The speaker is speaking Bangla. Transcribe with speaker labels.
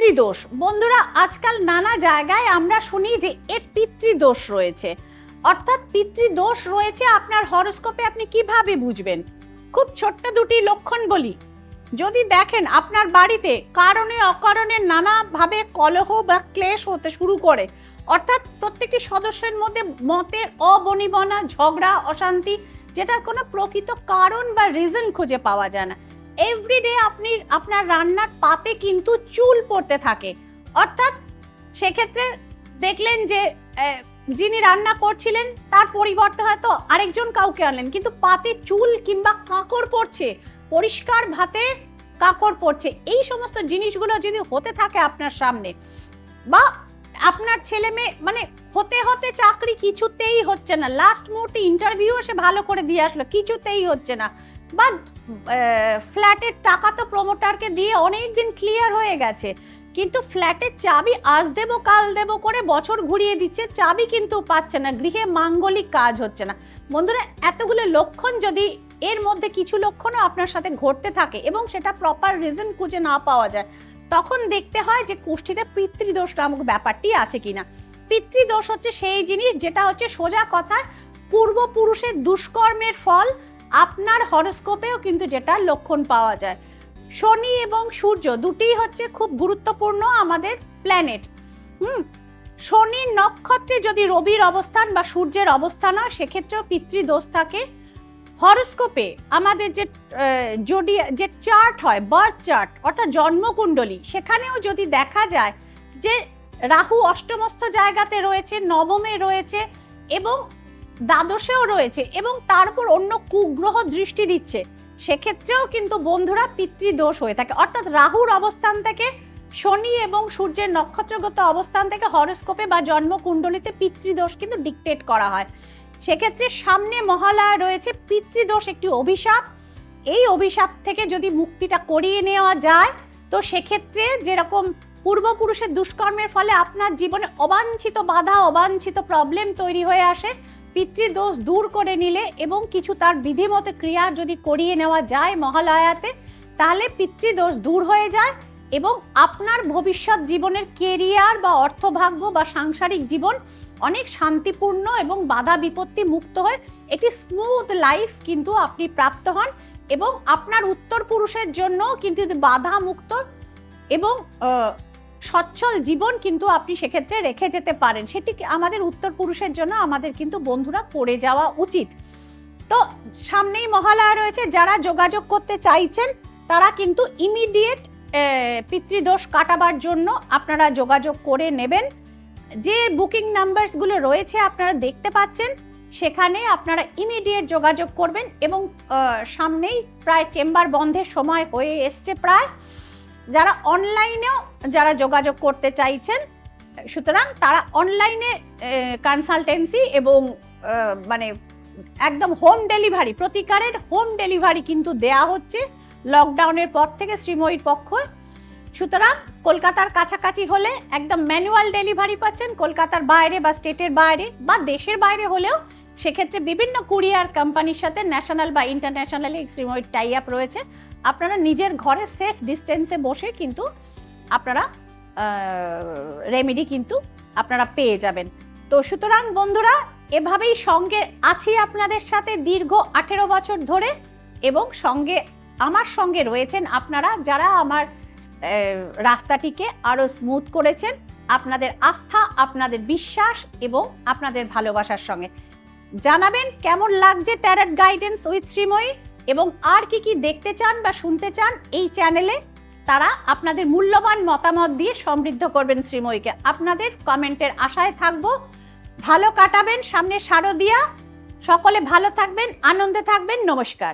Speaker 1: পিতৃদোষ। বন্ধুরা, আজকাল নানা জায়গায় আমরা শুনি যে এর পিতৃদোষ রয়েছে, অর্থাৎ পিতৃদোষ রয়েছে আপনার হরোস্কোপে। আপনি কিভাবে বুঝবেন? খুব ছোট্ট দুটি লক্ষণ বলি। যদি দেখেন আপনার বাড়িতে কারণে অকারণে নানাভাবে কলহ বা ক্লেশ হতে শুরু করে, অর্থাৎ প্রত্যেকটি সদস্যের মধ্যে মতের অবনিবনা, ঝগড়া, অশান্তি, যেটার কোনো প্রকৃত কারণ বা রিজন খুঁজে পাওয়া যায় না। এভরিডে আপনার রান্নার পাতে কিন্তু চুল পড়তে থাকে, অর্থাৎ সেক্ষেত্রে দেখলেন যে যিনি রান্না করছিলেন তার পরিবর্তে হয়তো আরেকজন কাউকে আনলেন, কিন্তু পাতে চুল কিংবা কাঁকড় পড়ছে, পরিষ্কার ভাতে কাঁকড় পড়ছে। এই সমস্ত জিনিসগুলো যদি হতে থাকে আপনার সামনে, বা আপনার ছেলে মেয়ে মানে হতে হতে চাকরি কিছুতেই হচ্ছে না, লাস্ট মুহূর্তে ইন্টারভিউ সে ভালো করে দিয়ে আসলো, কিছুতেই হচ্ছে না, বা ফ্ল্যাটের টাকা তো প্রমোটারকে দিয়ে অনেক দিন ক্লিয়ার হয়ে গেছে, কিন্তু ফ্ল্যাটের চাবি আজ দেবো কাল দেবো করে বছর ঘুরিয়ে দিচ্ছে, চাবি কিন্তু পাচ্ছে না, গৃহে মাঙ্গলিক কাজ হচ্ছে না। বন্ধুরা, এতগুলো লক্ষণ যদি এর মধ্যে কিছু লক্ষণও আপনার সাথে ঘটতে থাকে এবং সেটা প্রপার রিজন খুঁজে না পাওয়া যায়, তখন দেখতে হয় যে কুষ্ঠিতে পিতৃদোষ নামক ব্যাপারটি আছে কিনা। পিতৃদোষ হচ্ছে সেই জিনিস যেটা হচ্ছে সোজা কথায় পূর্বপুরুষের দুষ্কর্মের ফল। আপনার হরোস্কোপেও কিন্তু যেটা লক্ষণ পাওয়া যায়। শনি এবং সূর্য দুটিই হচ্ছে খুব গুরুত্বপূর্ণ আমাদের প্ল্যানেট। শনির নক্ষত্রে যদি রবির অবস্থান বা সূর্যের অবস্থান হয়, সেক্ষেত্রেও পিতৃদোষ থাকে। হরোস্কোপে আমাদের যে চার্ট হয়, বার্থ চার্ট অর্থাৎ জন্মকুণ্ডলী, সেখানেও যদি দেখা যায় যে রাহু অষ্টমস্থ জায়গাতে রয়েছে, নবমে রয়েছে এবং দ্বাদশেও রয়েছে এবং তার উপর অন্য কুগ্রহ দৃষ্টি দিচ্ছে, সেক্ষেত্রেও কিন্তু বন্ধুরা পিতৃদোষ হয়ে থাকে। অর্থাৎ রাহুর অবস্থান থেকে, শনি এবং সূর্যের নক্ষত্রগত অবস্থান থেকে হরোস্কোপে বা জন্মকুণ্ডলীতে পিতৃদোষ কিন্তু ডিকটেট করা হয়। সেক্ষেত্রে সামনে মহালয়া রয়েছে। পিতৃদোষ একটি অভিশাপ। এই অভিশাপ থেকে যদি মুক্তিটা করিয়ে নেওয়া যায়, তো সেক্ষেত্রে যেরকম পূর্বপুরুষের দুষ্কর্মের ফলে আপনার জীবনে অবাঞ্ছিত বাধা, অবাঞ্ছিত প্রবলেম তৈরি হয়ে আসে, পিতৃদোষ দূর করে নিলে এবং কিছু তার বিধিমতো ক্রিয়া যদি করিয়ে নেওয়া যায় মহালয়াতে, তাহলে পিতৃদোষ দূর হয়ে যায় এবং আপনার ভবিষ্যৎ জীবনের কেরিয়ার বা অর্থভাগ্য বা সাংসারিক জীবন অনেক শান্তিপূর্ণ এবং বাধা বিপত্তি মুক্ত হয়ে একটি স্মুথ লাইফ কিন্তু আপনি প্রাপ্ত হন। এবং আপনার উত্তর পুরুষের জন্য কিন্তু বাধা মুক্ত এবং সচ্ছল জীবন কিন্তু আপনি সেক্ষেত্রে রেখে যেতে পারেন। সেটি আমাদের উত্তর পুরুষের জন্য আমাদের কিন্তু বন্ধুরা করে যাওয়া উচিত। তো সামনেই মহালয়া রয়েছে, যারা যোগাযোগ করতে চাইছেন তারা কিন্তু ইমিডিয়েট পিতৃদোষ কাটাবার জন্য আপনারা যোগাযোগ করে নেবেন। যে বুকিং নাম্বারসগুলো রয়েছে আপনারা দেখতে পাচ্ছেন, সেখানে আপনারা ইমিডিয়েট যোগাযোগ করবেন এবং সামনেই প্রায় চেম্বার বন্ধের সময় হয়ে এসছে প্রায়। যারা অনলাইনেও যারা যোগাযোগ করতে চাইছেন, সুতরাং তারা অনলাইনে কনসালটেন্সি এবং মানে একদম হোম ডেলিভারি, প্রতিকারের হোম ডেলিভারি কিন্তু দেয়া হচ্ছে লকডাউনের পর থেকে শ্রীময়ীর পক্ষ। সুতরাং কলকাতার কাছাকাছি হলে একদম ম্যানুয়াল ডেলিভারি পাচ্ছেন, কলকাতার বাইরে বা স্টেটের বাইরে বা দেশের বাইরে হলেও সেক্ষেত্রে বিভিন্ন কুরিয়ার কোম্পানির সাথে ন্যাশনাল বা ইন্টারন্যাশনালি শ্রীময়ীর টাই আপ রয়েছে। আপনারা নিজের ঘরে সেফ ডিস্টেন্সে বসে কিন্তু আপনারা রেমেডি কিন্তু আপনারা পেয়ে যাবেন। তো সুতরাং বন্ধুরা, এভাবেই সঙ্গে আছি আপনাদের সাথে দীর্ঘ 18 বছর ধরে, এবং আমার সঙ্গে রয়েছেন আপনারা যারা আমার রাস্তাটিকে আরো স্মুথ করেছেন আপনাদের আস্থা, আপনাদের বিশ্বাস এবং আপনাদের ভালোবাসার সঙ্গে। জানাবেন কেমন লাগছে ট্যারট গাইডেন্স উইথ শ্রীময়ী, এবং আর কি কি দেখতে চান বা শুনতে চান এই চ্যানেলে, তারা আপনাদের মূল্যবান মতামত দিয়ে সমৃদ্ধ করবেন শ্রীময়ীকে। আপনাদের কমেন্টের আশায় থাকবো। ভালো কাটাবেন সামনে শারদিয়া। সকলে ভালো থাকবেন, আনন্দে থাকবেন। নমস্কার।